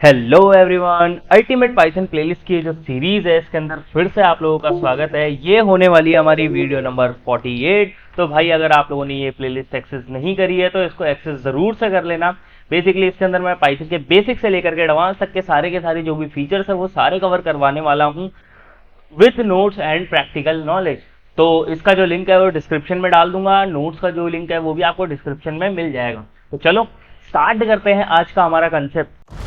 Hello everyone, ultimate Python playlist की जो series है इसके अंदर फिर से आप लोगों का स्वागत है। ये होने वाली है हमारी वीडियो नंबर 48। तो भाई अगर आप लोगों ने ये प्लेलिस्ट एक्सेस नहीं करी है तो इसको एक्सेस जरूर से कर लेना। बेसिकली इसके अंदर मैं पाइथन के बेसिक से लेकर के एडवांस तक के सारे जो भी फीचर्स है वो सारे कवर करवाने वाला हूँ with notes and practical knowledge. तो इसका जो लिंक है वो डिस्क्रिप्शन में डाल दूंगा, नोट्स का जो लिंक है वो भी आपको डिस्क्रिप्शन में मिल जाएगा। तो चलो स्टार्ट करते हैं आज का हमारा कंसेप्ट।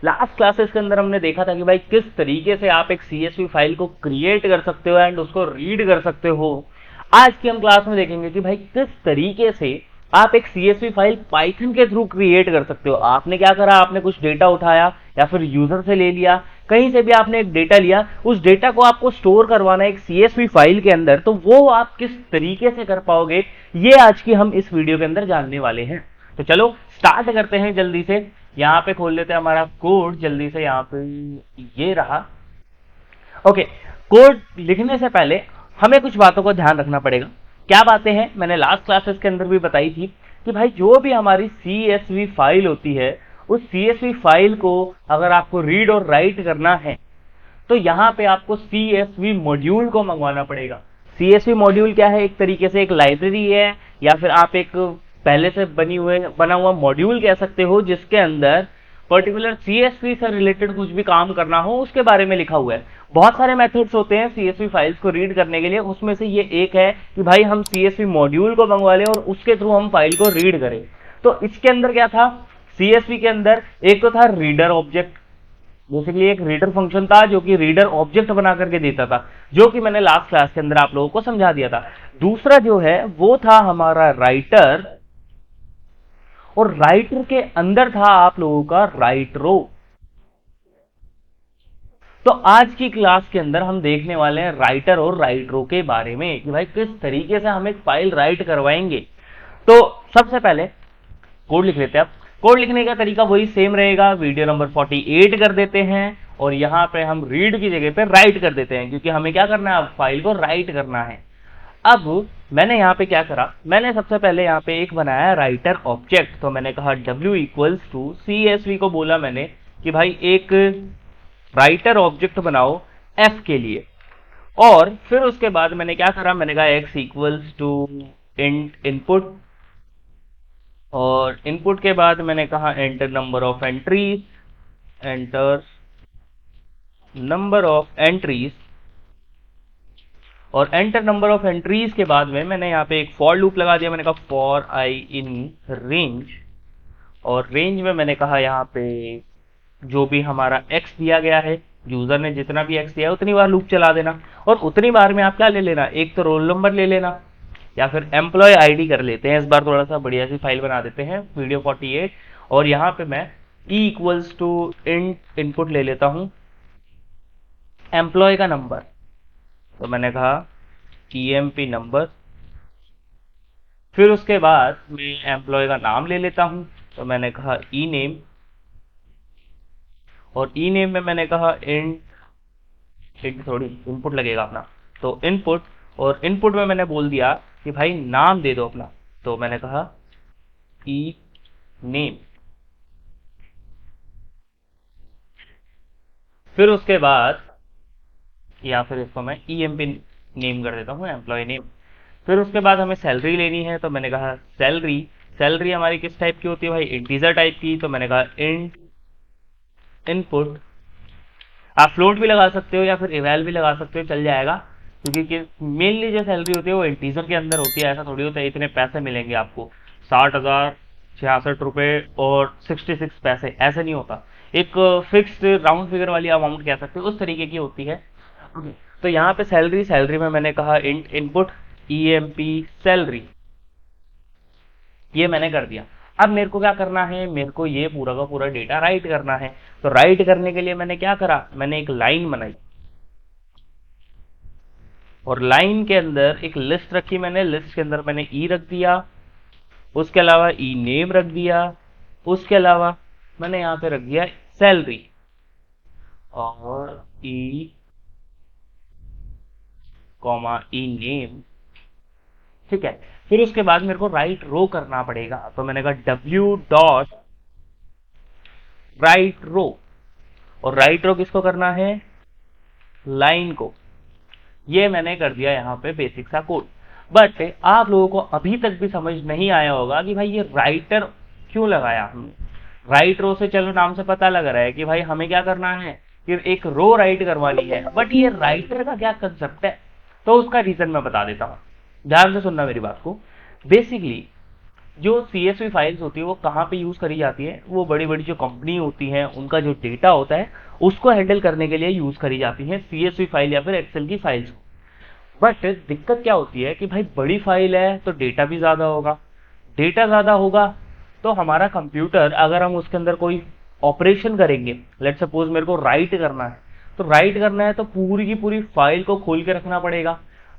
लास्ट क्लासेस के अंदर हमने देखा था कि भाई किस तरीके से आप एक सीएसवी फाइल को क्रिएट कर सकते हो एंड उसको रीड कर सकते हो। आज की हम क्लास में देखेंगे कि भाई किस तरीके से आप एक सीएसवी फाइल पाइथन के थ्रू क्रिएट कर सकते हो। आपने क्या करा, आपने कुछ डेटा उठाया या फिर यूजर से ले लिया, कहीं से भी आपने एक डेटा लिया, उस डेटा को आपको स्टोर करवाना है एक सीएसवी फाइल के अंदर। तो वो आप किस तरीके से कर पाओगे, ये आज की हम इस वीडियो के अंदर जानने वाले हैं। तो चलो स्टार्ट करते हैं जल्दी से। यहाँ पे खोल लेते हैं हमारा कोड जल्दी से। यहाँ पे ये रहा। ओके, कोड लिखने से पहले हमें कुछ बातों को ध्यान रखना पड़ेगा। क्या बातें हैं, मैंने लास्ट क्लासेस के अंदर भी बताई थी कि भाई जो भी हमारी CSV फाइल होती है, उस CSV फाइल को अगर आपको रीड और राइट करना है तो यहाँ पे आपको CSV मॉड्यूल को मंगवाना पड़ेगा। CSV मॉड्यूल क्या है, एक तरीके से एक लाइब्रेरी है या फिर आप एक पहले से बना हुआ मॉड्यूल कह सकते हो, जिसके अंदर पर्टिकुलर CSV से रिलेटेड कुछ भी काम करना हो उसके बारे में लिखा हुआ है। बहुत सारे मेथड्स होते हैं CSV फाइल्स को रीड करने के लिए, उसमें से ये एक है कि भाई हम CSV मॉड्यूल को मंगवा लें और उसके थ्रू हम फाइल को रीड करें। तो इसके अंदर क्या था, CSV के अंदर एक तो था रीडर ऑब्जेक्ट। बेसिकली एक रीडर फंक्शन था जो कि रीडर ऑब्जेक्ट बना करके देता था, जो कि मैंने लास्ट क्लास के अंदर आप लोगों को समझा दिया था। दूसरा जो है वो था हमारा राइटर, और राइटर के अंदर था आप लोगों का राइट रो। तो आज की क्लास के अंदर हम देखने वाले हैं राइटर और राइट रो के बारे में कि भाई किस तरीके से हम एक फाइल राइट करवाएंगे। तो सबसे पहले कोड लिख लेते हैं। अब कोड लिखने का तरीका वही सेम रहेगा, वीडियो नंबर 48 कर देते हैं और यहाँ पे हम रीड की जगह पे राइट कर देते हैं, क्योंकि हमें क्या करना है, अब फाइल को राइट करना है। अब मैंने यहाँ पे क्या करा, मैंने सबसे पहले यहाँ पे एक बनाया राइटर ऑब्जेक्ट। तो मैंने कहा w इक्वल्स टू CSV को बोला मैंने कि भाई एक राइटर ऑब्जेक्ट बनाओ f के लिए। और फिर उसके बाद मैंने क्या करा, मैंने कहा x equals to int input, और इनपुट के बाद मैंने कहा enter number of entries, enter number of entries, और एंटर नंबर ऑफ एंट्रीज के बाद में मैंने यहाँ पे एक फॉर लूप लगा दिया। मैंने कहा फॉर आई इन रेंज, और रेंज में मैंने कहा यहाँ पे जो भी हमारा x दिया गया है, यूजर ने जितना भी x दिया है उतनी बार लूप चला देना, और उतनी बार में आप क्या ले लेना, एक तो रोल नंबर ले लेना या फिर एम्प्लॉय आईडी कर लेते हैं। इस बार थोड़ा सा बढ़िया सी फाइल बना देते हैं वीडियो 48। और यहाँ पे मैं E equals to int input ले लेता हूँ एम्प्लॉय का नंबर। तो मैंने कहा EMP नंबर। फिर उसके बाद मैं एम्प्लॉय का नाम ले लेता हूँ। तो मैंने कहा ई नेम, और ई नेम में मैंने कहा इंट थोड़ी इनपुट लगेगा अपना, तो इनपुट, और इनपुट में मैंने बोल दिया कि भाई नाम दे दो अपना। तो मैंने कहा ई नेम। फिर उसके बाद या फिर इसको मैं EMP नेम कर देता हूँ, एम्प्लॉय नेम। फिर उसके बाद हमें सैलरी लेनी है। तो मैंने कहा सैलरी, सैलरी हमारी किस टाइप की होती है भाई, इंटीजर टाइप की। तो मैंने कहा इंट इनपुट, आप फ्लोट भी लगा सकते हो या फिर इवैल भी लगा सकते हो, चल जाएगा, क्योंकि मेनली जो सैलरी होती है वो इंटीजर के अंदर होती है। ऐसा थोड़ी होता है इतने पैसे मिलेंगे आपको, 60,066 और 66 पैसे, ऐसे नहीं होता। एक फिक्स्ड राउंड फिगर वाली अमाउंट कह सकते हो, उस तरीके की होती है। तो यहाँ पे सैलरी, सैलरी में मैंने कहा इंट इनपुट EMP सैलरी, ये मैंने कर दिया। अब मेरे को क्या करना है, मेरे को ये पूरा का पूरा डेटा राइट करना है। तो राइट करने के लिए मैंने क्या करा, मैंने एक लाइन बनाई, और लाइन के अंदर एक लिस्ट रखी मैंने। लिस्ट के अंदर मैंने ई रख दिया, उसके अलावा ई नेम रख दिया, उसके अलावा मैंने यहाँ पे रख दिया सैलरी, और ई कॉमा ई नेम, ठीक है। फिर उसके बाद मेरे को राइट रो करना पड़ेगा, तो मैंने कहा w डॉट राइट रो, और राइट रो किसको करना है, लाइन को। ये मैंने कर दिया यहाँ पे बेसिक सा कोड। बट आप लोगों को अभी तक भी समझ नहीं आया होगा कि भाई ये राइटर क्यों लगाया हमने। राइट रो से चलो नाम से पता लग रहा है कि भाई हमें क्या करना है कि एक रो राइट करवानी है, बट ये राइटर का क्या कंसेप्ट है, तो उसका रीजन मैं बता देता हूँ। ध्यान से सुनना मेरी बात को। बेसिकली जो CSV फाइल्स होती है वो कहाँ पे यूज करी जाती है, वो बड़ी बड़ी जो कंपनी होती है उनका जो डेटा होता है उसको हैंडल करने के लिए यूज करी जाती है CSV फाइल या फिर एक्सेल की फाइल्स। बट दिक्कत क्या होती है कि भाई बड़ी फाइल है तो डेटा भी ज्यादा होगा, डेटा ज्यादा होगा तो हमारा कंप्यूटर, अगर हम उसके अंदर कोई ऑपरेशन करेंगे, लेट सपोज मेरे को राइट करना है, तो राइट करना है तो पूरी की पूरी फाइल को खोल के रखना पड़ेगा।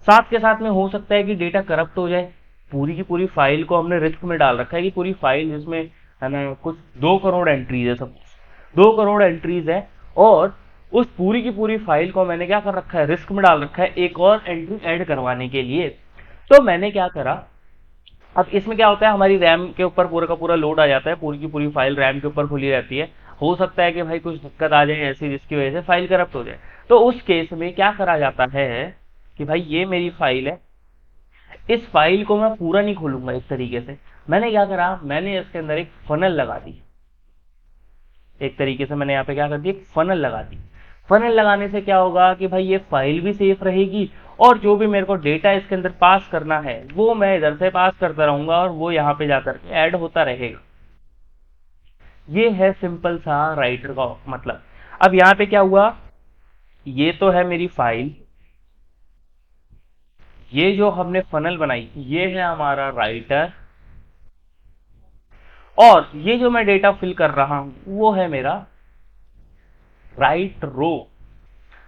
साथ के साथ में हो सकता है कि डेटा करप्ट हो जाए। पूरी की पूरी फाइल को हमने रिस्क में डाल रखा है कि पूरी फाइल जिसमें है ना कुछ 2 करोड़ एंट्रीज है, सब 2 करोड़ एंट्रीज है, और उस पूरी की पूरी फाइल को मैंने क्या कर रखा है, रिस्क में डाल रखा है एक और एंट्री ऐड करवाने के लिए। तो मैंने क्या करा, अब इसमें क्या होता है, हमारी रैम के ऊपर पूरा का पूरा लोड आ जाता है, पूरी की पूरी फाइल रैम के ऊपर खुली रहती है। हो सकता है कि भाई कुछ दिक्कत आ जाए ऐसी जिसकी वजह से फाइल करप्ट हो जाए। तो उस केस में क्या करा जाता है कि भाई ये मेरी फाइल है, इस फाइल को मैं पूरा नहीं खोलूंगा इस तरीके से। मैंने क्या करा, मैंने इसके अंदर एक फनल लगा दी। एक तरीके से मैंने यहाँ पे क्या कर दिया, एक फनल लगा दी। फनल लगाने से क्या होगा कि भाई ये फाइल भी सेफ रहेगी, और जो भी मेरे को डेटा इसके अंदर पास करना है वो मैं इधर से पास करता रहूंगा और वो यहाँ पे जाकर के ऐड होता रहेगा। ये है सिंपल सा राइटर का मतलब। अब यहाँ पे क्या हुआ, ये तो है मेरी फाइल, ये जो हमने फनल बनाई ये है हमारा राइटर, और ये जो मैं डेटा फिल कर रहा हूं वो है मेरा राइट रो।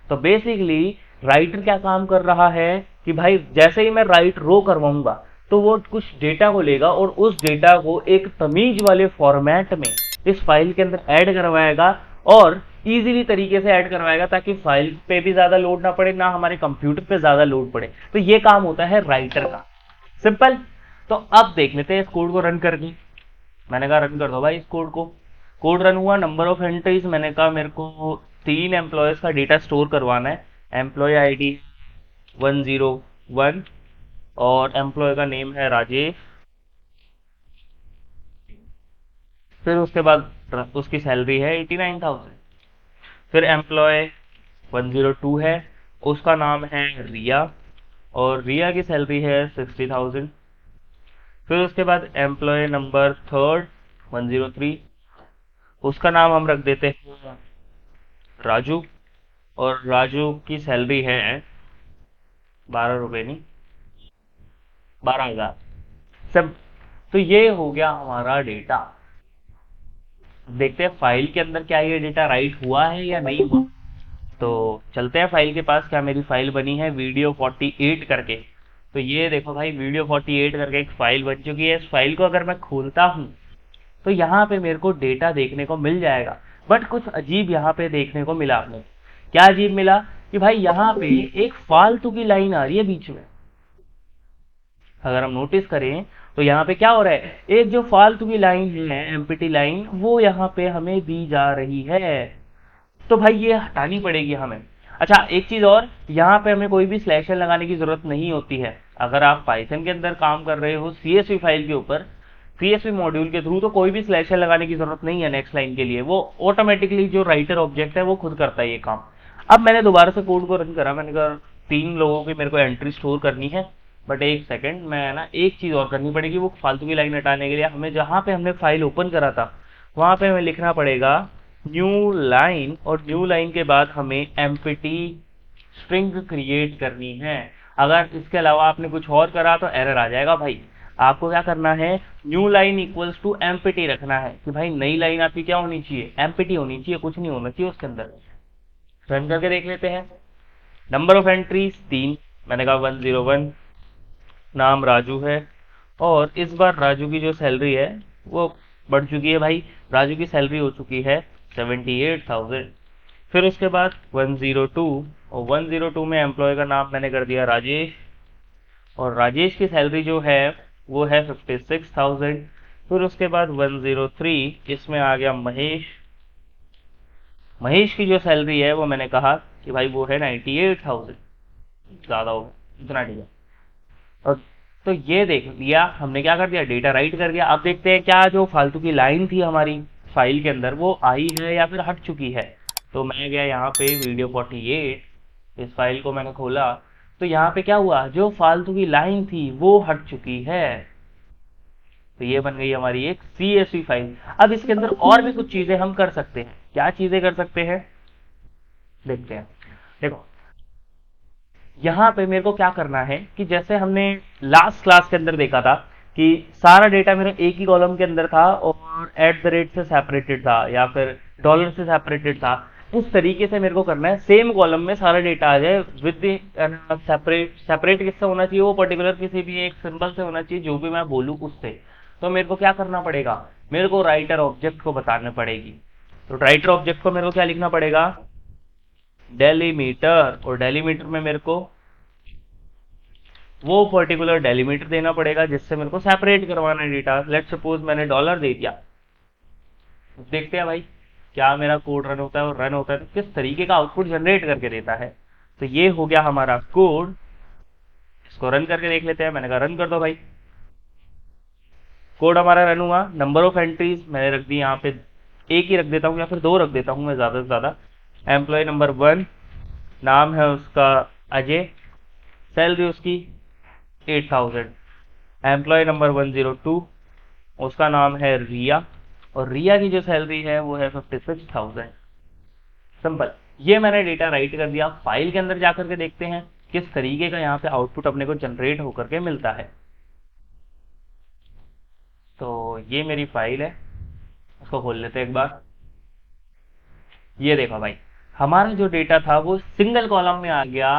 तो बेसिकली राइटर क्या काम कर रहा है कि भाई जैसे ही मैं राइट रो करवाऊंगा तो वो कुछ डेटा को लेगा और उस डेटा को एक तमीज वाले फॉर्मेट में इस फाइल के अंदर ऐड करवाएगा, और इजीली तरीके से ऐड करवाएगा ताकि फाइल पे भी ज्यादा लोड ना पड़े, ना हमारे कंप्यूटर पे ज्यादा लोड पड़े। तो ये काम होता है राइटर का, सिंपल। तो अब देख लेते हैं इस कोड को रन करके। मैंने कहा रन कर दो भाई इस कोड को। कोड रन हुआ, नंबर ऑफ एंट्रीज, मैंने कहा मेरे को 3 एम्प्लॉयज का डेटा स्टोर करवाना है। एम्प्लॉय ID 101 और एम्प्लॉय का नेम है राजेश। फिर उसके बाद उसकी सैलरी है 89,000। फिर एम्प्लॉय 102 है, उसका नाम है रिया और रिया की सैलरी है 60,000। फिर उसके बाद एम्प्लॉय नंबर 3 103, उसका नाम हम रख देते हैं राजू, और राजू की सैलरी है 12 रुपए नहीं 12,000 सब। तो ये हो गया हमारा डेटा। देखते हैं फाइल के अंदर क्या ये डेटा राइट हुआ है या नहीं हुआ। तो चलते हैं फाइल के पास। क्या मेरी फाइल बनी है वीडियो 48 करके। तो ये देखो भाई वीडियो 48 करके एक फाइल बन चुकी है। इस फाइल को अगर मैं खोलता हूँ तो यहाँ पे मेरे को डेटा देखने को मिल जाएगा। बट कुछ अजीब यहाँ पे देखने को मिला। आपने क्या अजीब मिला कि भाई यहाँ पे एक फालतू की लाइन आ रही है बीच में। अगर हम नोटिस करें तो यहाँ पे क्या हो रहा है, एक जो फालतू की लाइन है एम्प्टी लाइन वो यहाँ पे हमें दी जा रही है। तो भाई ये हटानी पड़ेगी हमें। अच्छा एक चीज और, यहाँ पे हमें कोई भी स्लैशर लगाने की जरूरत नहीं होती है। अगर आप पाइथन के अंदर काम कर रहे हो CSV फाइल के ऊपर CSV मॉड्यूल के थ्रू, तो कोई भी स्लैशर लगाने की जरूरत नहीं है नेक्स्ट लाइन के लिए। वो ऑटोमेटिकली जो राइटर ऑब्जेक्ट है वो खुद करता है ये काम। अब मैंने दोबारा से कोड को रन करा। मैंने कहा 3 लोगों की मेरे को एंट्री स्टोर करनी है, बट एक सेकंड, मैं ना एक चीज और करनी पड़ेगी। वो फालतू की लाइन हटाने के लिए हमें जहां पे हमने फाइल ओपन करा था वहां पे हमें लिखना पड़ेगा न्यू लाइन, और न्यू लाइन के बाद हमें एम्प्टी स्ट्रिंग क्रिएट करनी है। अगर इसके अलावा आपने कुछ और करा तो एरर आ जाएगा भाई। आपको क्या करना है, new line equals to empty रखना है कि भाई नई लाइन आपकी क्या होनी चाहिए, एम्प्टी होनी चाहिए, कुछ नहीं होना चाहिए उसके अंदर। रन करके देख लेते हैं। नंबर ऑफ एंट्रीज 3, मैंने कहा 101, नाम राजू है, और इस बार राजू की जो सैलरी है वो बढ़ चुकी है भाई। राजू की सैलरी हो चुकी है 78,000। फिर उसके बाद 102, और 102 में एम्प्लॉय का नाम मैंने कर दिया राजेश, और राजेश की सैलरी जो है वो है 56,000। फिर उसके बाद 103 इसमें आ गया महेश। महेश की जो सैलरी है वो मैंने कहा कि भाई वो है 98,000, ज़्यादा हो इतना ठीक है। और तो ये देख लिया हमने, क्या कर दिया, डेटा राइट कर दिया। अब देखते हैं क्या जो फालतू की लाइन थी हमारी फाइल के अंदर वो आई है या फिर हट चुकी है। तो मैं गया यहाँ पे वीडियो 48, इस फाइल को मैंने खोला, तो यहाँ पे क्या हुआ, जो फालतू की लाइन थी वो हट चुकी है। तो ये बन गई हमारी एक CSV फाइल। अब इसके अंदर और भी कुछ चीजें हम कर सकते हैं। क्या चीजें कर सकते हैं देखते हैं। देखो यहाँ पे मेरे को क्या करना है कि जैसे हमने लास्ट क्लास के अंदर देखा था कि सारा डेटा मेरा एक ही कॉलम के अंदर था और एट द रेट से सेपरेटेड था या फिर डॉलर से सेपरेटेड था, उस तरीके से मेरे को करना है सेम कॉलम में सारा डेटा आ जाए विद सेपरेट। सेपरेट किससे होना चाहिए, वो पर्टिकुलर किसी भी एक सिंबल से होना चाहिए जो भी मैं बोलूँ उससे। तो मेरे को क्या करना पड़ेगा, मेरे को राइटर ऑब्जेक्ट को बताने पड़ेगी। तो राइटर ऑब्जेक्ट को मेरे को क्या लिखना पड़ेगा, डेलीमीटर, और डेलीमीटर में मेरे को वो पर्टिकुलर डेलीमीटर देना पड़ेगा जिससे मेरे को सेपरेट करवाना है डेटा। लेट सपोज मैंने डॉलर दे दिया। देखते हैं भाई क्या मेरा कोड रन होता है, और रन होता है तो किस तरीके का आउटपुट जनरेट करके देता है। तो ये हो गया हमारा कोड। इसको रन करके देख लेते हैं। मैंने कहा रन कर दो भाई। कोड हमारा रन हुआ। नंबर ऑफ एंट्रीज मैंने रख दी यहाँ पे, एक ही रख देता हूँ या फिर दो रख देता हूँ मैं ज्यादा से ज्यादा। एम्प्लॉय नंबर 1, नाम है उसका अजय, सैलरी उसकी 8,000। एम्प्लॉय नंबर 102, उसका नाम है रिया, और रिया की जो सैलरी है वो है 56,000। सिंपल। ये मैंने डेटा राइट कर दिया। फाइल के अंदर जाकर के देखते हैं किस तरीके का यहाँ पे आउटपुट अपने को जनरेट होकर के मिलता है। तो ये मेरी फाइल है, उसको खोल लेते हैं एक बार। ये देखो भाई हमारा जो डेटा था वो सिंगल कॉलम में आ गया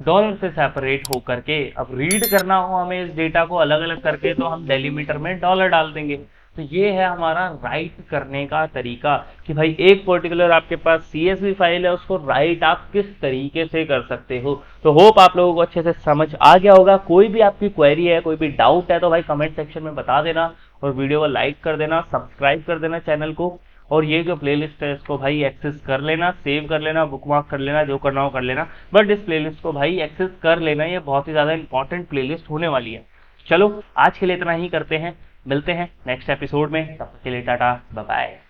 डॉलर से सेपरेट होकर के। अब रीड करना हो हमें इस डेटा को अलग अलग करके तो हम डेलीमीटर में डॉलर डाल देंगे। तो ये है हमारा राइट करने का तरीका कि भाई एक पर्टिकुलर आपके पास CSV फाइल है, उसको राइट आप किस तरीके से कर सकते हो। तो होप आप लोगों को अच्छे से समझ आ गया होगा। कोई भी आपकी क्वेरी है, कोई भी डाउट है तो भाई कमेंट सेक्शन में बता देना, और वीडियो को लाइक कर देना, सब्सक्राइब कर देना चैनल को। और ये जो प्लेलिस्ट है इसको भाई एक्सेस कर लेना, सेव कर लेना, बुकमार्क कर लेना, जो करना हो कर लेना, बट इस प्लेलिस्ट को भाई एक्सेस कर लेना, ये बहुत ही ज्यादा इंपॉर्टेंट प्लेलिस्ट होने वाली है। चलो आज के लिए इतना ही करते हैं, मिलते हैं नेक्स्ट एपिसोड में। तब तक के लिए टाटा बाय बाय।